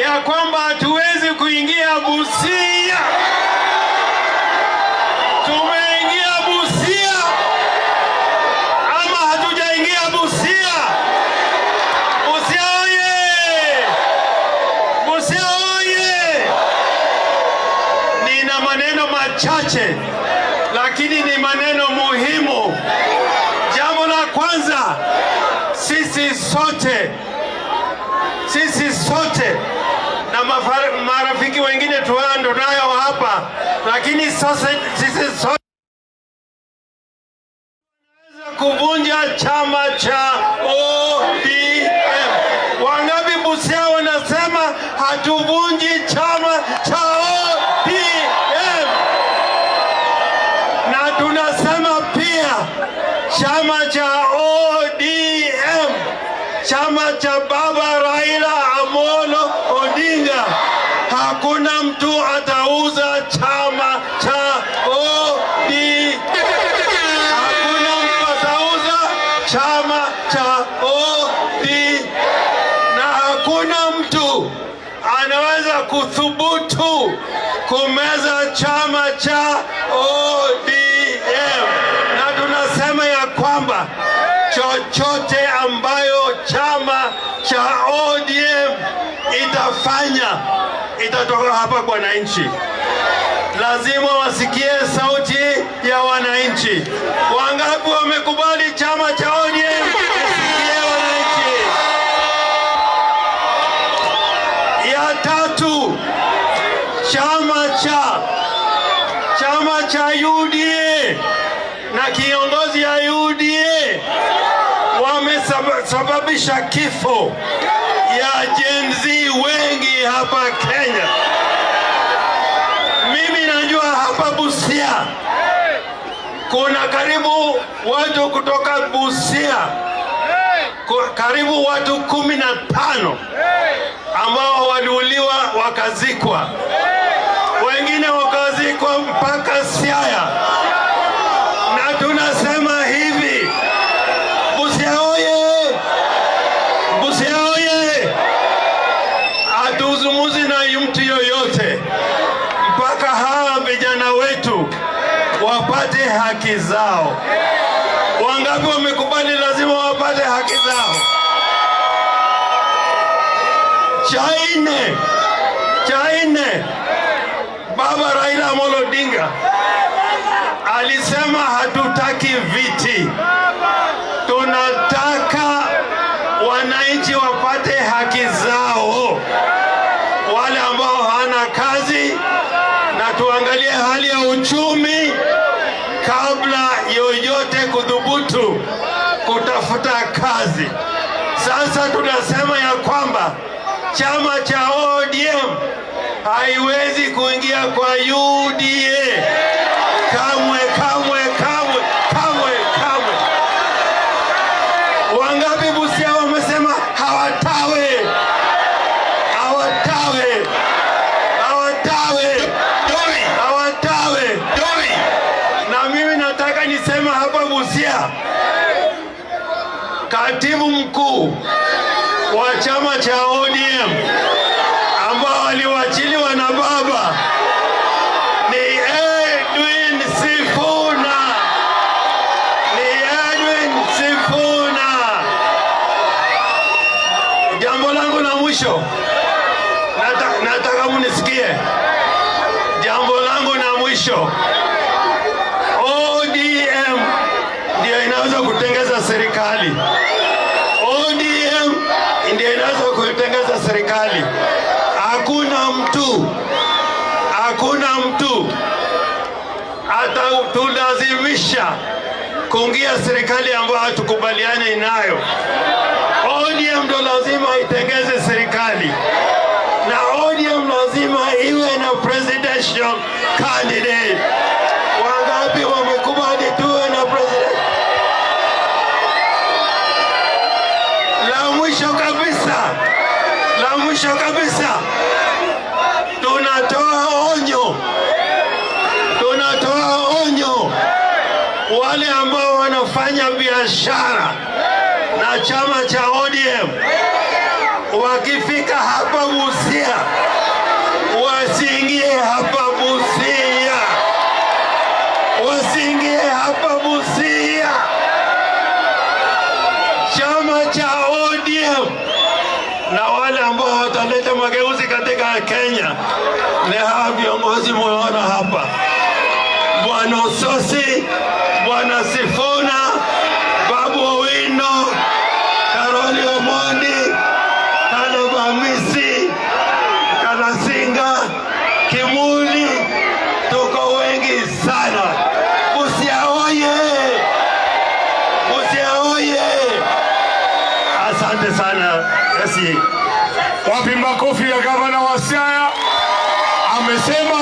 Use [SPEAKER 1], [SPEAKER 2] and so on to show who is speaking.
[SPEAKER 1] ya kwamba hatuwezi kuingia Busia. Tumeingia Busia ama hatujaingia Busia? Busia oye! Busia oye! Nina maneno machache lakini ni maneno muhimu. Jambo la kwanza, sisi sote na marafiki wengine tuando nayo hapa, lakini sasa sisi sote tunaweza kuvunja chama cha ODM. Wangapi Busia wanasema hatuvunji chama cha ODM? Na tunasema pia chama cha ODM, chama cha Baba Raila Amolo Odinga, hakuna mtu atauza chama cha ODM. Hakuna mtu atauza chama cha ODM, na hakuna mtu anaweza kuthubutu kumeza chama cha ODM. Na tunasema ya kwamba chochote ambayo chama cha ODM itafanya itatoka hapa kwa wananchi. Lazima wasikie sauti ya wananchi. Wangapi wamekubali chama cha ODM? Wasikie wananchi. Ya tatu, chama cha UDA na kiongozi ya UDA wamesababisha kifo ya Gen Z wengi hapa Kenya. Mimi najua hapa Busia kuna karibu watu kutoka Busia, karibu watu 15 ambao waliuliwa wakazikwa, wengine wakazikwa mpaka Siaya. Na tunasema hivi, Busia oye! Busia oye! Hatuzungumzi na mtu yoyote mpaka hawa vijana wetu wapate haki zao. Wangapi wamekubali lazima wapate haki zao? Cha nne, Baba Raila Amolo Odinga alisema hatutaki viti, tunataka wananchi wapate haki zao, wale ambao hana kazi, na tuangalie hali ya uchumi kabla yoyote kudhubutu kutafuta kazi. Sasa tunasema ya kwamba chama cha ODM haiwezi kuingia kwa UDA kamwe. Wangapi Busia wamesema hawatawe? Na mimi nataka nisema hapa Busia, katibu mkuu wa chama cha ODM ambao waliwachiliwa na baba ni Edwin Sifuna. Jambo langu la mwisho, nataka munisikie. Jambo langu la mwisho, ODM ndio inaweza kutengeza serikali. ODM ndio inaweza kutengeza serikali. Hakuna mtu atatulazimisha kuingia serikali ambayo hatukubaliane nayo. ODM ndo lazima itengeze serikali, na ODM lazima iwe na presidential candidate. Wangapi wamekubali tuwe na president? La mwisho kabisa, tunatoa onyo wale ambao wanafanya biashara na chama cha ODM. wakifika hapa Busia wasiingie hapa Busia, wasiingie hapa Busia. Chama cha ODM na wale ambao wataleta mageuzi katika Kenya ni hawa viongozi mwaona hapa: Bwana Ososi, Bwana Sifuna, Babu Owino, Karoli Omondi, Caleb Amisi, Kalasinga, Kimuli. Tuko wengi sana. Busia oye! Busia oye! Asante sana.
[SPEAKER 2] Wapi makofi ya gavana wa Siaya? Amesema